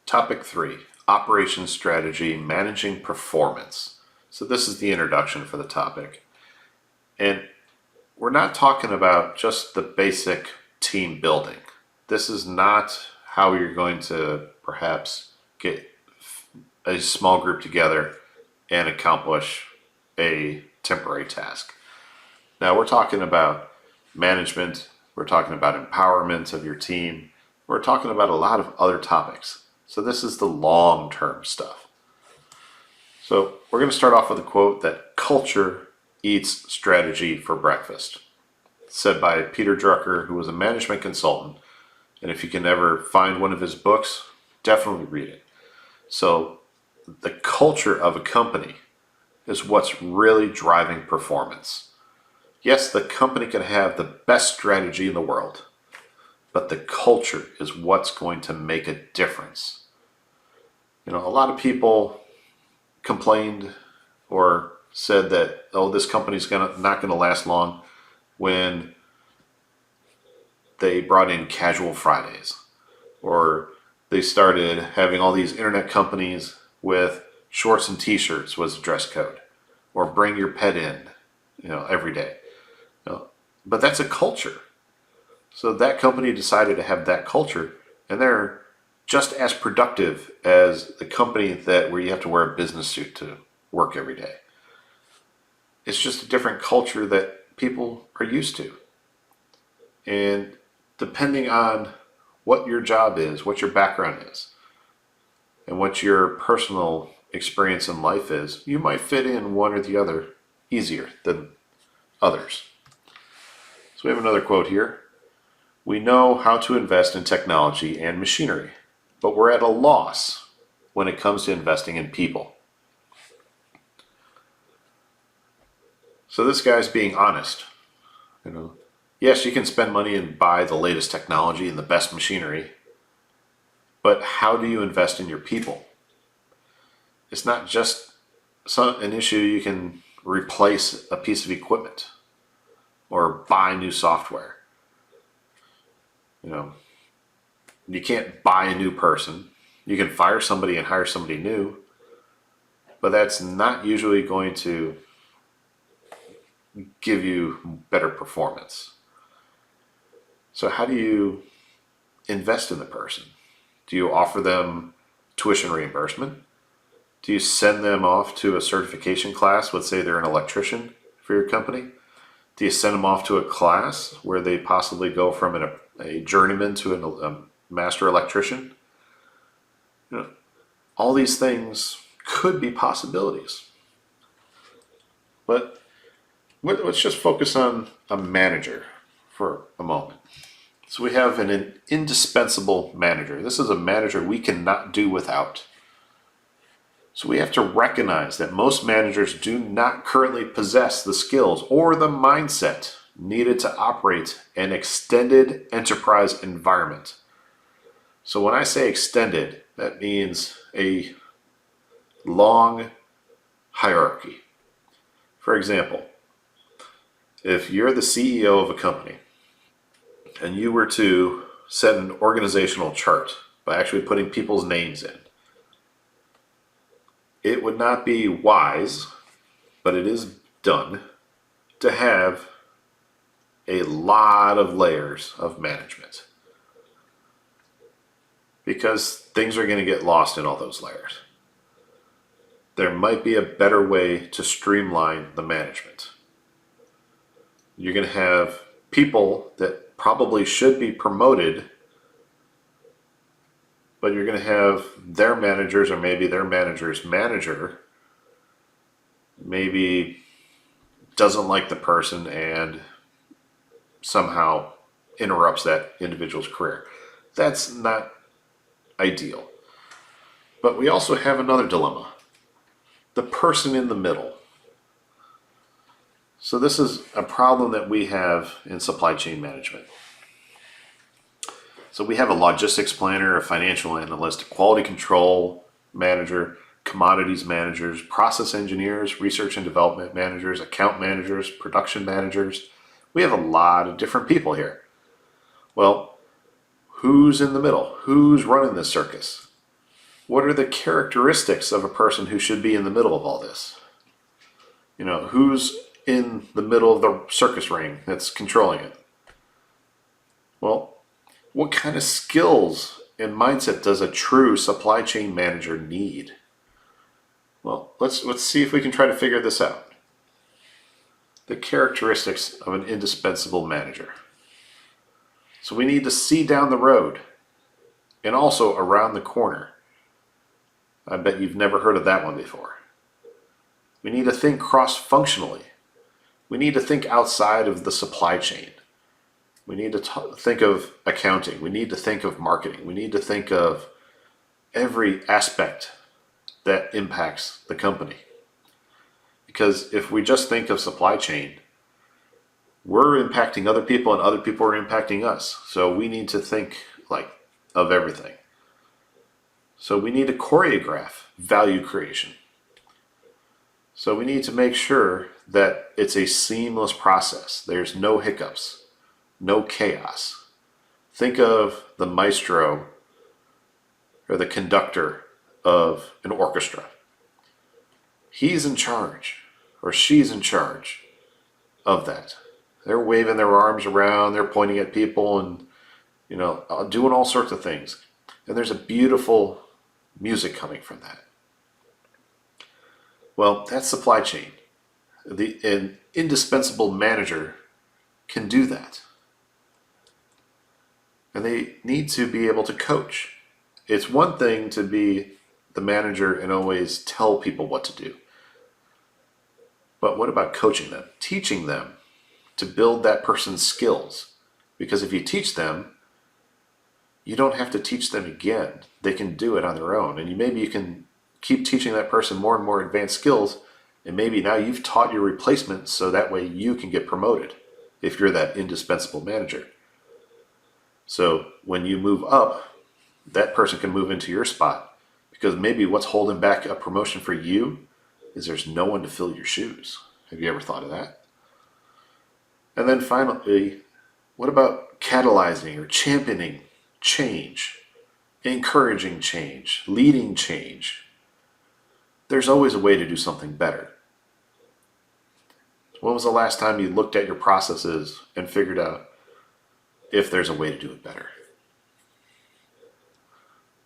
Topic 3, Operations Strategy, Managing Performance. So this is the introduction for the topic. And we're not talking about just the basic team building. This is not how you're going to perhaps get a small group together and accomplish a temporary task. Now we're talking about management, we're talking about empowerment of your team, we're talking about a lot of other topics. So this is the long-term stuff. So we're going to start off with a quote that culture eats strategy for breakfast. Said by Peter Drucker, who was a management consultant. And if you can ever find one of his books, definitely read it. So the culture of a company is what's really driving performance. Yes, the company can have the best strategy in the world, but the culture is what's going to make a difference. You know, a lot of people complained or said that, oh, this company's not going to last long when they brought in casual Fridays, or they started having all these internet companies with shorts and t-shirts was the dress code, or bring your pet in, every day. But that's a culture. So that company decided to have that culture, and they're just as productive as the company where you have to wear a business suit to work every day. It's just a different culture that people are used to. And depending on what your job is, what your background is, and what your personal experience in life is, you might fit in one or the other easier than others. So we have another quote here. We know how to invest in technology and machinery, but we're at a loss when it comes to investing in people. So this guy's being honest. Yes, you can spend money and buy the latest technology and the best machinery, but how do you invest in your people? It's not just an issue you can replace a piece of equipment or buy new software. You can't buy a new person. You can fire somebody and hire somebody new, but that's not usually going to give you better performance. So how do you invest in the person? Do you offer them tuition reimbursement? Do you send them off to a certification class? Let's say they're an electrician for your company. Do you send them off to a class where they possibly go from a journeyman to a master electrician? All these things could be possibilities. But let's just focus on a manager for a moment. So we have an indispensable manager. This is a manager we cannot do without. So we have to recognize that most managers do not currently possess the skills or the mindset needed to operate an extended enterprise environment. So when I say extended, that means a long hierarchy. For example, if you're the CEO of a company and you were to set an organizational chart by actually putting people's names in, it would not be wise, but it is done, to have a lot of layers of management, because things are going to get lost in all those layers. There might be a better way to streamline the management. You're going to have people that probably should be promoted, but you're going to have their managers, or maybe their manager's manager maybe doesn't like the person and somehow interrupts that individual's career. That's not ideal. But we also have another dilemma: the person in the middle. So this is a problem that we have in supply chain management. So we have a logistics planner, a financial analyst, a quality control manager, commodities managers, process engineers, research and development managers, account managers, production managers. We have a lot of different people here. Well, who's in the middle? Who's running this circus? what are the characteristics of a person who should be in the middle of all this? Who's in the middle of the circus ring that's controlling it? Well, what kind of skills and mindset does a true supply chain manager need? Well, let's see if we can try to figure this out. The characteristics of an indispensable manager. So we need to see down the road and also around the corner. I bet you've never heard of that one before. We need to think cross-functionally. We need to think outside of the supply chain. We need to think of accounting. We need to think of marketing. We need to think of every aspect that impacts the company. Because if we just think of supply chain, we're impacting other people and other people are impacting us. So we need to think of everything. So we need to choreograph value creation. So we need to make sure that it's a seamless process. There's no hiccups, no chaos. Think of the maestro or the conductor of an orchestra. He's in charge or she's in charge of that. They're waving their arms around, they're pointing at people and doing all sorts of things. And there's a beautiful music coming from that. Well, that's supply chain. An indispensable manager can do that. And they need to be able to coach. It's one thing to be the manager and always tell people what to do. But what about coaching them? Teaching them to build that person's skills. Because if you teach them, you don't have to teach them again. They can do it on their own. And maybe you can keep teaching that person more and more advanced skills. And maybe now you've taught your replacement so that way you can get promoted if you're that indispensable manager. So when you move up, that person can move into your spot because maybe what's holding back a promotion for you is there's no one to fill your shoes. Have you ever thought of that? And then finally, what about catalyzing or championing change, encouraging change, leading change? There's always a way to do something better. When was the last time you looked at your processes and figured out if there's a way to do it better?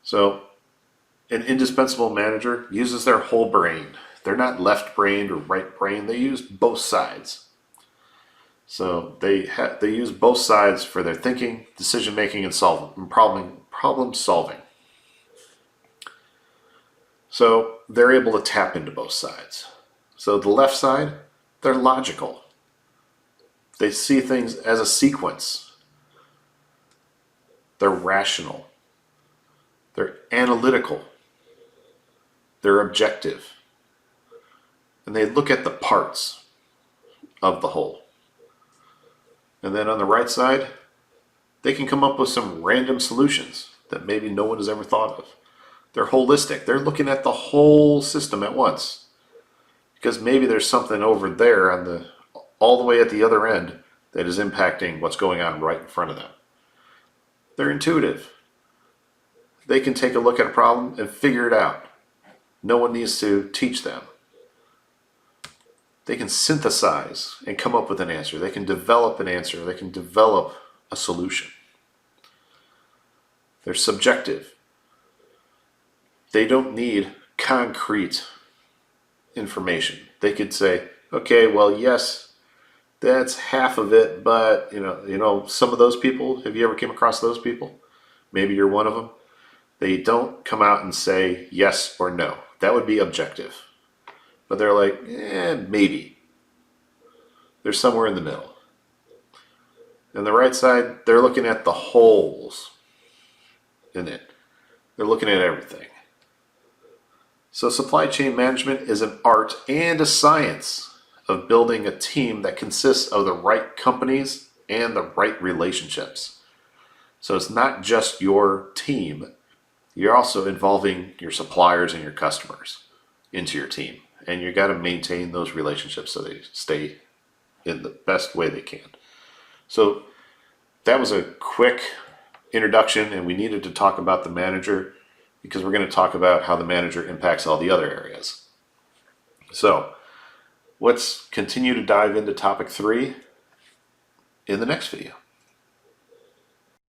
So an indispensable manager uses their whole brain. They're not left-brained or right-brained. They use both sides. So they use both sides for their thinking, decision-making, and problem solving. So they're able to tap into both sides. So the left side, they're logical. They see things as a sequence. They're rational. They're analytical. They're objective. And they look at the parts of the whole. And then on the right side, they can come up with some random solutions that maybe no one has ever thought of. They're holistic. They're looking at the whole system at once. Because maybe there's something over there all the way at the other end that is impacting what's going on right in front of them. They're intuitive. They can take a look at a problem and figure it out. No one needs to teach them. They can synthesize and come up with an answer. They can develop an answer. They can develop a solution. They're subjective. They don't need concrete information. They could say, okay, well, yes, that's half of it, but some of those people, have you ever came across those people? Maybe you're one of them. They don't come out and say yes or no. That would be objective. But they're like, maybe. They're somewhere in the middle. And the right side, they're looking at the holes in it. They're looking at everything. So supply chain management is an art and a science of building a team that consists of the right companies and the right relationships. So it's not just your team. You're also involving your suppliers and your customers into your team. And you got to maintain those relationships so they stay in the best way they can. So that was a quick introduction, and we needed to talk about the manager. because we're going to talk about how the manager impacts all the other areas. So let's continue to dive into topic 3 in the next video.